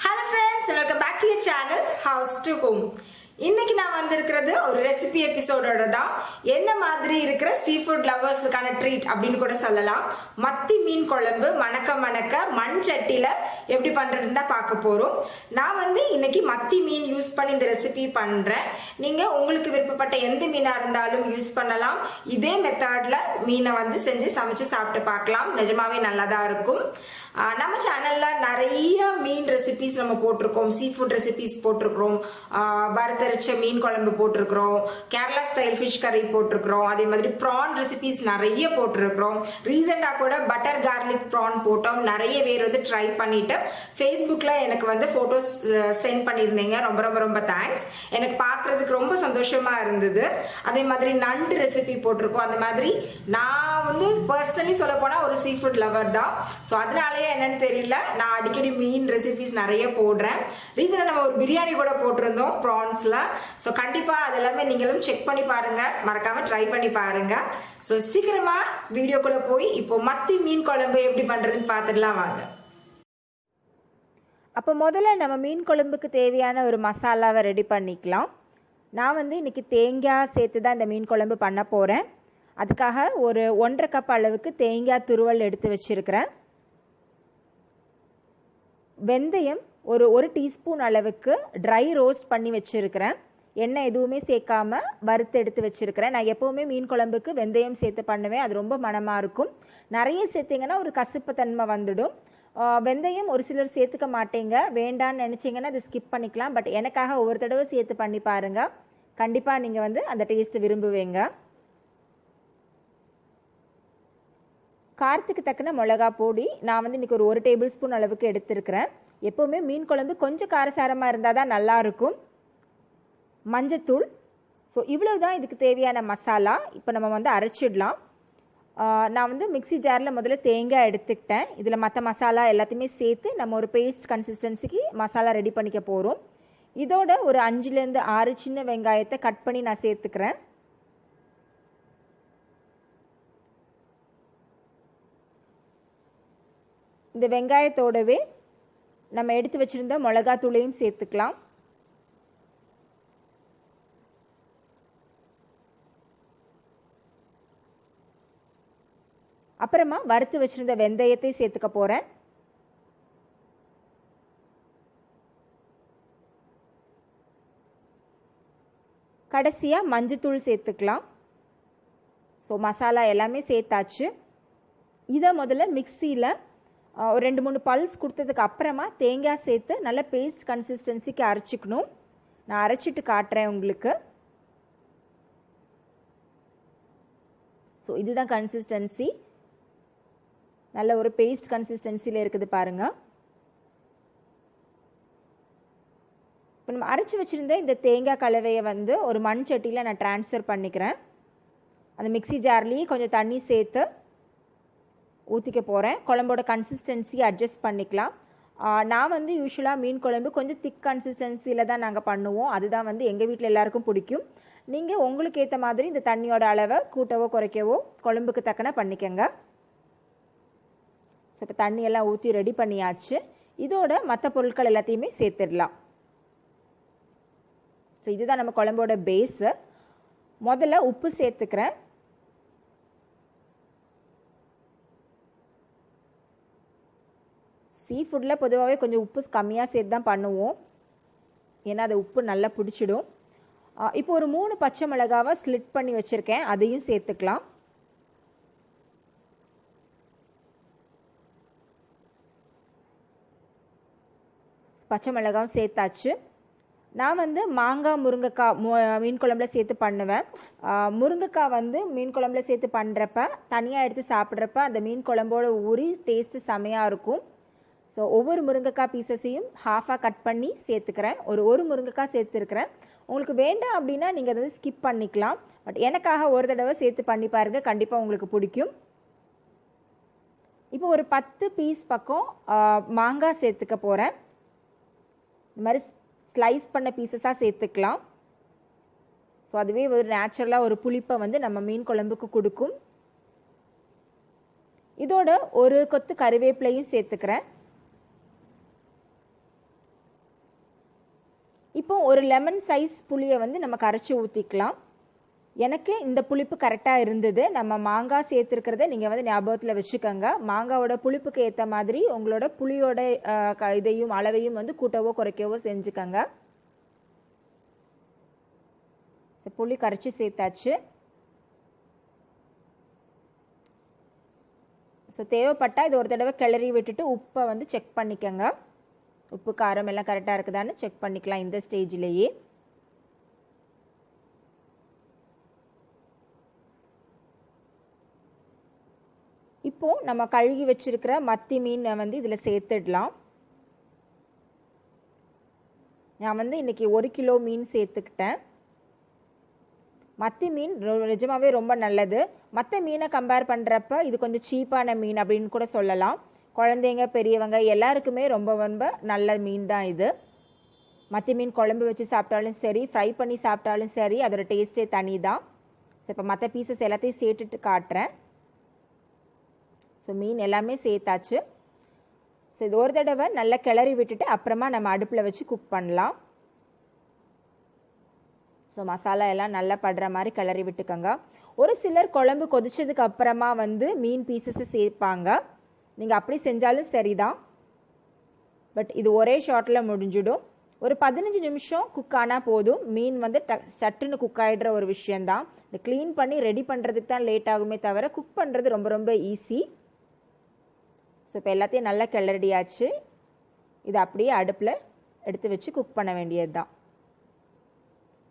Hello friends, welcome back to your channel House to Home. இன்னைக்கு நான் வந்திருக்கிறது ஒரு ரெசிபி எபிசோடோட தான். என்ன மாதிரி இருக்கிற சீ ஃபுட் லவர்ஸுக்கான ட்ரீட் அப்படின்னு கூட சொல்லலாம். மத்தி மீன் குழம்பு மணக்க மண் சட்டியில எப்படி பண்றதுன்னு தான் பார்க்க போறோம். நான் இன்னைக்கு மத்தி மீன் யூஸ் பண்ணி இந்த ரெசிபி பண்றேன். நீங்க உங்களுக்கு விருப்பப்பட்ட எந்த மீனா இருந்தாலும் யூஸ் பண்ணலாம். இதே மெத்தட்ல மீனை செஞ்சு சமைச்சு சாப்பிட்டு பார்க்கலாம். நிஜமாவே நல்லா தான் இருக்கும். நம்ம சேனல்ல நிறைய மீன் ரெசிபிஸ் நம்ம போட்டிருக்கோம். சீ ஃபுட் ரெசிபிஸ் போட்டிருக்கிறோம். வறுத்தரைச்ச மீன் குழம்பு போட்டிருக்கிறோம். கேரளா ஸ்டைல் ஃபிஷ் கறி போட்டிருக்கிறோம். அதே மாதிரி ப்ரான் ரெசிபிஸ் நிறைய போட்டிருக்கிறோம். ரீசெண்டா கூட பட்டர் கார்லிக் ப்ரான் போட்டோம். நிறைய பேர் ட்ரை பண்ணிட்டு ஃபேஸ்புக்ல எனக்கு போட்டோஸ் சென்ட் பண்ணியிருந்தீங்க. ரொம்ப ரொம்ப ரொம்ப தேங்க்ஸ். எனக்கு பார்க்கறதுக்கு ரொம்ப சந்தோஷமா இருந்தது. அதே மாதிரி நண்டு ரெசிபி போட்டிருக்கோம். அந்த மாதிரி நான் பர்சனலி சொல்ல போனா ஒரு சீ ஃபுட் லவர் தான். ஸோ அதனாலே என்னன்னு தெரியல, நான் அடிக்கடி மீன் ரெசிபிஸ் நிறைய போடுறேன். ரீசனா நம்ம ஒரு பிரியாணி கூட போட்டிருந்தோம் ப்ரான்ஸ்ல. ஸோ கண்டிப்பா அது எல்லாமே நீங்களும் செக் பண்ணி பாருங்க, மறக்காம ட்ரை பண்ணி பாருங்க. ஸோ சீக்கிரமா வீடியோக்குள்ள போய் இப்போ மத்தி மீன் குழம்பு எப்படி பண்றதுன்னு பார்த்துடலாம் வாங்க. அப்போ முதல்ல நம்ம மீன் குழம்புக்கு தேவையான ஒரு மசாலாவை ரெடி பண்ணிக்கலாம். நான் இன்னைக்கு தேங்காய் சேர்த்து தான் இந்த மீன் குழம்பு பண்ண போகிறேன். அதுக்காக ஒரு 1.5 கப் அளவுக்கு தேங்காய் துருவல் எடுத்து வச்சிருக்கிறேன். வெந்தயம் ஒரு டீஸ்பூன் அளவுக்கு ட்ரை ரோஸ்ட் பண்ணி வச்சிருக்கிறேன். எண்ணெய் எதுவுமே சேர்க்காம வறுத்து எடுத்து வச்சிருக்கிறேன். நான் எப்போவுமே மீன் குழம்புக்கு வெந்தயம் சேர்த்து பண்ணுவேன். அது ரொம்ப மணமாக இருக்கும். நிறைய சேர்த்திங்கன்னா ஒரு கசப்பு தன்மை வந்துடும். வெந்தயம் ஒரு சிலர் சேர்த்துக்க மாட்டேங்க, வேண்டான்னு நினச்சிங்கன்னா அதை ஸ்கிப் பண்ணிக்கலாம். பட் எனக்காக ஒவ்வொரு தடவை சேர்த்து பண்ணி பாருங்கள். கண்டிப்பாக நீங்கள் அந்த டேஸ்ட்டு விரும்புவீங்க. காரத்துக்கு தக்கன மிளகா பொடி நான் இன்னைக்கு ஒரு டேபிள் ஸ்பூன் அளவுக்கு எடுத்துருக்கிறேன். எப்போவுமே மீன் குழம்பு கொஞ்சம் காரசாரமாக இருந்தால் தான் நல்லாயிருக்கும். மஞ்சத்தூள். ஸோ இவ்வளவு தான் இதுக்கு தேவையான மசாலா. இப்போ நம்ம அரைச்சிடலாம். நான் மிக்சி ஜாரில் முதல்ல தேங்காய் எடுத்துக்கிட்டேன். இதில் மற்ற மசாலா எல்லாத்தையுமே சேர்த்து நம்ம ஒரு பேஸ்ட் கன்சிஸ்டன்சிக்கு மசாலா ரெடி பண்ணிக்க போகிறோம். இதோட ஒரு 5லேருந்து 6 சின்ன வெங்காயத்தை கட் பண்ணி நான் சேர்த்துக்கிறேன். இந்த வெங்காயத்தோடவே நம்ம எடுத்து வச்சிருந்த மிளகாத்தூளையும் சேர்த்துக்கலாம். அப்புறமா வறுத்து வச்சிருந்த வெந்தயத்தை சேர்த்துக்க போறேன். கடைசியா மஞ்சத்தூள் சேர்த்துக்கலாம். ஸோ மசாலா எல்லாமே சேர்த்தாச்சு. இதை முதல்ல மிக்சியில் ஒரு 2-3 பல்ஸ் கொடுத்ததுக்கு அப்புறமா தேங்காய் சேர்த்து நல்ல பேஸ்ட் கன்சிஸ்டன்சிக்கு அரைச்சிக்கணும். நான் அரைச்சிட்டு காட்டுறேன் உங்களுக்கு. ஸோ இதுதான் கன்சிஸ்டன்சி. நல்ல ஒரு பேஸ்ட் கன்சிஸ்டன்சியில் இருக்குது பாருங்க. இப்போ நம்ம அரைச்சி வச்சுருந்த இந்த தேங்காய் கலவையை ஒரு மண் சட்டியில் நான் ட்ரான்ஸ்ஃபர் பண்ணிக்கிறேன். அந்த மிக்சி ஜார்லேயே கொஞ்சம் தண்ணி சேர்த்து ஊற்றிக்க போகிறேன். குழம்போட கன்சிஸ்டன்சி அட்ஜஸ்ட் பண்ணிக்கலாம். நான் யூஸ்வலாக மீன் குழம்பு கொஞ்சம் திக் கன்சிஸ்டன்சியில் தான் நாங்கள் பண்ணுவோம். அதுதான் எங்கள் வீட்டில் எல்லாருக்கும் பிடிக்கும். நீங்கள் உங்களுக்கு ஏற்ற மாதிரி இந்த தண்ணியோட அளவை கூட்டவோ குறைக்கவோ குழம்புக்கு தக்கன பண்ணிக்கங்க. ஸோ இப்போ தண்ணியெல்லாம் ஊற்றி ரெடி பண்ணியாச்சு. இதோட மற்ற பொருட்கள் எல்லாத்தையுமே சேர்த்துடலாம். ஸோ இதுதான் நம்ம குழம்போட பேஸு. முதல்ல உப்பு சேர்த்துக்கிறேன். சீ ஃபுட்டில் பொதுவாகவே கொஞ்சம் உப்பு கம்மியாக சேர்த்து தான் பண்ணுவோம். ஏன்னா அது உப்பு நல்லா பிடிச்சிடும். இப்போ ஒரு 3 பச்சை மிளகாவை ஸ்லிட் பண்ணி வச்சுருக்கேன். அதையும் சேர்த்துக்கலாம். பச்சை மிளகாவும் சேர்த்தாச்சு. நான் மாங்காய் முருங்கைக்காய் மீன் குழம்புல சேர்த்து பண்ணுவேன். முருங்கைக்காய் மீன் குழம்புல சேர்த்து பண்ணுறப்ப தனியாக எடுத்து சாப்பிட்றப்ப அந்த மீன் குழம்போட ஊறி டேஸ்ட்டு செமையாக இருக்கும். ஸோ ஒவ்வொரு முருங்கைக்காய் பீசஸையும் ஹாஃபாக கட் பண்ணி சேர்த்துக்கிறேன். ஒரு முருங்கைக்காய் சேர்த்துருக்கிறேன். உங்களுக்கு வேண்டாம் அப்படின்னா நீங்கள் அதை ஸ்கிப் பண்ணிக்கலாம். பட் எனக்காக ஒரு தடவை சேர்த்து பண்ணி பாருங்கள், கண்டிப்பாக உங்களுக்கு பிடிக்கும். இப்போ ஒரு 10 பீஸ் பக்கம் மாங்காய் சேர்த்துக்க போகிறேன். இந்த மாதிரி ஸ்லைஸ் பண்ண பீசஸாக சேர்த்துக்கலாம். ஸோ அதுவே ஒரு நேச்சுரலாக ஒரு புளிப்பை நம்ம மீன் குழம்புக்கு கொடுக்கும். இதோட ஒரு கொத்து கறிவேப்பிலையும் சேர்த்துக்கிறேன். இப்போ ஒரு லெமன் சைஸ் புளியை வந்து நம்ம கரைச்சி ஊற்றிக்கலாம். எனக்கு இந்த புளிப்பு கரெக்டாக இருந்தது. நம்ம மாங்காய் சேர்த்துருக்கிறத நீங்கள் வந்து ஞாபகத்தில் வச்சுக்கோங்க. மாங்காவோட புளிப்புக்கு ஏற்ற மாதிரி உங்களோட புளியோட இதையும் அளவையும் வந்து கூட்டவோ குறைக்கவோ செஞ்சுக்கோங்க. புளி கரைச்சி சேர்த்தாச்சு. ஸோ தேவைப்பட்டால் இது ஒரு தடவை கிளறி விட்டுட்டு உப்பை வந்து செக் பண்ணிக்கோங்க. உப்பு காரம் எல்லாம் கரெக்டாக இருக்குதான்னு செக் பண்ணிக்கலாம் இந்த ஸ்டேஜ்லேயே. இப்போது நம்ம கழுகி வச்சிருக்கிற மத்தி மீனை வந்து இதில் சேர்த்துடலாம். நான் வந்து இன்றைக்கி 1 கிலோ மீன் சேர்த்துக்கிட்டேன். மத்தி மீன் நிஜமாவே ரொம்ப நல்லது. மற்ற மீனை கம்பேர் பண்ணுறப்ப இது கொஞ்சம் சீப்பான மீன் அப்படின்னு கூட சொல்லலாம். குழந்தைங்க பெரியவங்க எல்லாருக்குமே ரொம்ப ரொம்ப நல்ல மீன் தான் இது. மத்தி மீன் குழம்பு வச்சு சாப்பிட்டாலும் சரி, ஃப்ரை பண்ணி சாப்பிட்டாலும் சரி, அதோட டேஸ்ட்டே தனி தான். ஸோ இப்போ மற்ற பீசஸ் எல்லாத்தையும் சேர்த்துட்டு காட்டுறேன். ஸோ மீன் எல்லாமே சேர்த்தாச்சு. ஸோ இது ஒரு தடவை நல்லா கிளறி விட்டுட்டு அப்புறமா நம்ம அடுப்பில் வச்சு குக் பண்ணலாம். ஸோ மசாலா எல்லாம் நல்லா படுற மாதிரி கிளறி விட்டுக்கோங்க. ஒரு சிலர் குழம்பு கொதிச்சதுக்கு அப்புறமா வந்து மீன் பீசஸ் சேர்ப்பாங்க. நீங்கள் அப்படி செஞ்சாலும் சரிதான். பட் இது ஒரே ஷார்ட்டில் முடிஞ்சிடும். ஒரு 15 நிமிஷம் குக் ஆனால் போதும். மீன் வந்து சட்டுன்னு குக் ஆகிடுற ஒரு விஷயந்தான். இந்த க்ளீன் பண்ணி ரெடி பண்ணுறதுக்கு தான் லேட் ஆகுமே தவிர குக் பண்ணுறது ரொம்ப ரொம்ப ஈஸி. ஸோ இப்போ எல்லாத்தையும் நல்லா கிளறியாச்சு. இது அப்படியே அடுப்பில் எடுத்து வச்சு குக் பண்ண வேண்டியது தான்.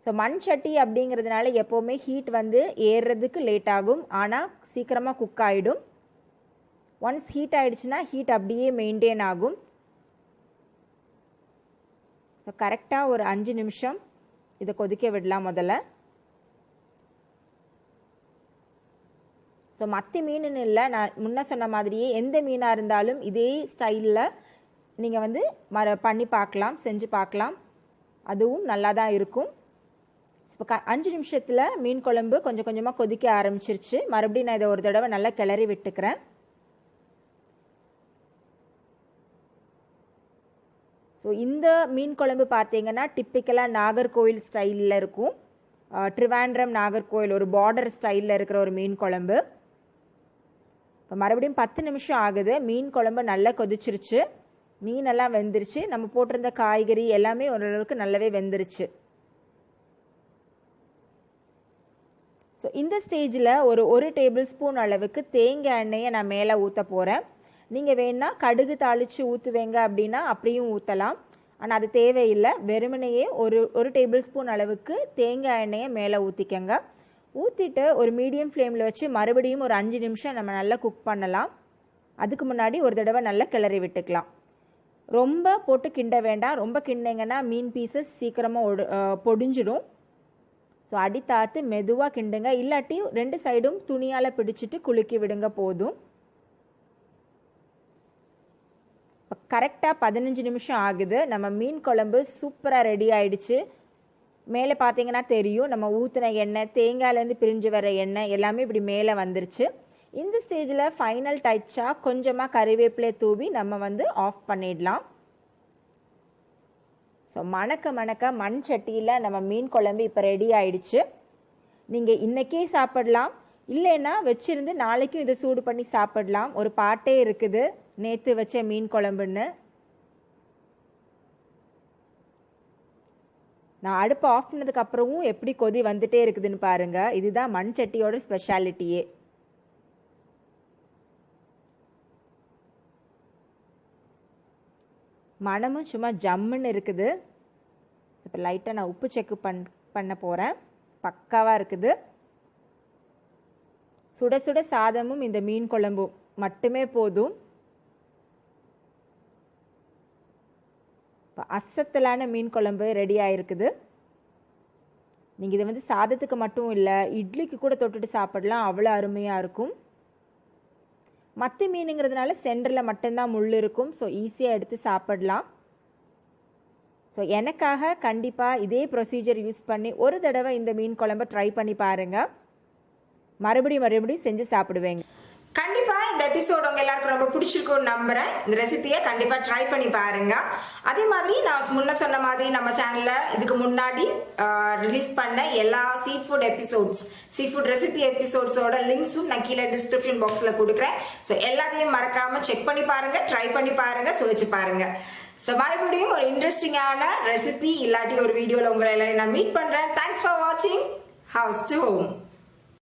ஸோ மண் சட்டி அப்படிங்கிறதுனால எப்போவுமே ஹீட் வந்து ஏறுறதுக்கு லேட் ஆகும், ஆனால் சீக்கிரமாக குக் ஆகிடும். ஒன்ஸ் ஹீட் ஆகிடுச்சுன்னா ஹீட் அப்படியே மெயின்டைன் ஆகும். ஸோ கரெக்டாக ஒரு 5 நிமிஷம் இதை கொதிக்க விடலாம் முதல்ல. ஸோ மத்தி மீனுன்னு இல்லை, நான் முன்ன சொன்ன மாதிரியே எந்த மீனாக இருந்தாலும் இதே ஸ்டைலில் நீங்கள் வந்து பண்ணி பார்க்கலாம், செஞ்சு பார்க்கலாம். அதுவும் நல்லா தான் இருக்கும். இப்போ 5 நிமிஷத்தில் மீன் குழம்பு கொஞ்சம் கொஞ்சமாக கொதிக்க ஆரம்பிச்சிருச்சு. மறுபடியும் நான் இதை ஒரு தடவை நல்லா கிளறி விட்டுக்கிறேன். ஸோ இந்த மீன் குழம்பு பார்த்தீங்கன்னா டிப்பிக்கலாக நாகர்கோவில் ஸ்டைலில் இருக்கும். ட்ரிவாண்ட்ரம் நாகர்கோவில் ஒரு பார்டர் ஸ்டைலில் இருக்கிற ஒரு மீன் குழம்பு. இப்போ மறுபடியும் 10 நிமிஷம் ஆகுது. மீன் குழம்பு நல்லா கொதிச்சிருச்சு. மீனெல்லாம் வெந்துருச்சு. நம்ம போட்டிருந்த காய்கறி எல்லாமே ஓரளவுக்கு நல்லாவே வெந்துருச்சு. ஸோ இந்த ஸ்டேஜில் ஒரு டேபிள் ஸ்பூன் அளவுக்கு தேங்காய் எண்ணெயை நான் மேலே ஊற்ற போகிறேன். நீங்கள் வேணா கடுகு தாளித்து ஊற்றுவேங்க அப்படின்னா அப்படியும் ஊற்றலாம். ஆனால் அது தேவையில்லை. வெறுமனையே ஒரு டேபிள் ஸ்பூன் அளவுக்கு தேங்காய் எண்ணெயை மேலே ஊற்றிக்கங்க. ஊற்றிட்டு ஒரு மீடியம் ஃப்ளேமில் வச்சு மறுபடியும் ஒரு 5 நிமிஷம் நம்ம நல்லா குக் பண்ணலாம். அதுக்கு முன்னாடி ஒரு தடவை நல்லா கிளறி விட்டுக்கலாம். ரொம்ப போட்டு கிண்ட வேண்டாம். ரொம்ப கிண்டிங்கன்னா மீன் பீசஸ் சீக்கிரமாக பொடிஞ்சிடும். ஸோ அடி தாத்து மெதுவாக கிண்டுங்க. இல்லாட்டி 2 சைடும் துணியால் பிடிச்சிட்டு குலுக்கி விடுங்க போதும். இப்போ கரெக்டாக 15 நிமிஷம் ஆகுது. நம்ம மீன் குழம்பு சூப்பராக ரெடி ஆயிடுச்சு. மேலே பார்த்தீங்கன்னா தெரியும், நம்ம ஊற்றின எண்ணெய், தேங்காயிலேருந்து பிரிஞ்சு வர எண்ணெய் எல்லாமே இப்படி மேலே வந்துருச்சு. இந்த ஸ்டேஜில் ஃபைனல் டச்சாக கொஞ்சமாக கறிவேப்பிலை தூவி நம்ம வந்து ஆஃப் பண்ணிடலாம். ஸோ மணக்க மணக்க மண் சட்டியில் நம்ம மீன் குழம்பு இப்போ ரெடி ஆயிடுச்சு. நீங்கள் இன்றைக்கே சாப்பிடலாம், இல்லைன்னா வச்சுருந்து நாளைக்கும் இதை சூடு பண்ணி சாப்பிடலாம். ஒரு பாட்டே இருக்குது, நேற்று வச்ச மீன் குழம்புன்னு. நான் அடுப்பு ஆஃப் பண்ணதுக்கு அப்புறமும் எப்படி கொதி வந்துட்டே இருக்குதுன்னு பாருங்க. இதுதான் மண் சட்டியோட ஸ்பெஷாலிட்டியே. மனமும் சும்மா ஜம்முன்னு இருக்குது. இப்போ லைட்டாக நான் உப்பு செக் பண்ண போகிறேன். பக்காவாக இருக்குது. சுட சுட சாதமும் இந்த மீன் குழம்பும் மட்டுமே போதும். இப்போ அசத்தலான மீன் குழம்பு ரெடி ஆகிருக்குது. நீங்கள் இதை வந்து சாதத்துக்கு மட்டும் இல்லை, இட்லிக்கு கூட தொட்டுட்டு சாப்பிடலாம். அவ்வளோ அருமையாக இருக்கும். மத்தி மீனுங்கிறதுனால சென்டரில் மட்டும்தான் முள் இருக்கும். ஸோ ஈஸியாக எடுத்து சாப்பிடலாம். ஸோ எனக்காக கண்டிப்பாக இதே ப்ரொசீஜர் யூஸ் பண்ணி ஒரு தடவை இந்த மீன் குழம்பை ட்ரை பண்ணி பாருங்கள். மறுபடியும் செஞ்சு சாப்பிடுவேங்க. கண்டிப்பாக இந்த எபிசோட் உங்க எல்லாருக்கும் ரொம்ப பிடிச்சிருக்கும்னு நம்புறேன். இந்த ரெசிபியை கண்டிப்பா ட்ரை பண்ணி பாருங்க. அதே மாதிரி நான் முன்ன சொன்ன மாதிரி நம்ம சேனல்ல இதுக்கு முன்னாடி ரிலீஸ் பண்ண எல்லா சீஃபுட் எபிசோட்ஸ், சீஃபுட் ரெசிபி எபிசோட்ஸோட லிங்க்ஸும் நான் கீழே டிஸ்கிரிப்ஷன் பாக்ஸ்ல கொடுக்குறேன். ஸோ எல்லாத்தையும் மறக்காம செக் பண்ணி பாருங்க, ட்ரை பண்ணி பாருங்க, சுவைச்சு பாருங்க. ஸோ மறுபடியும் ஒரு இன்ட்ரெஸ்டிங்கான ரெசிபி இல்லாட்டி ஒரு வீடியோல உங்களை எல்லாரும் நான் மீட் பண்றேன். தேங்க்ஸ் ஃபார் வாட்சிங் ஹவுஸ் டு ஹோம்.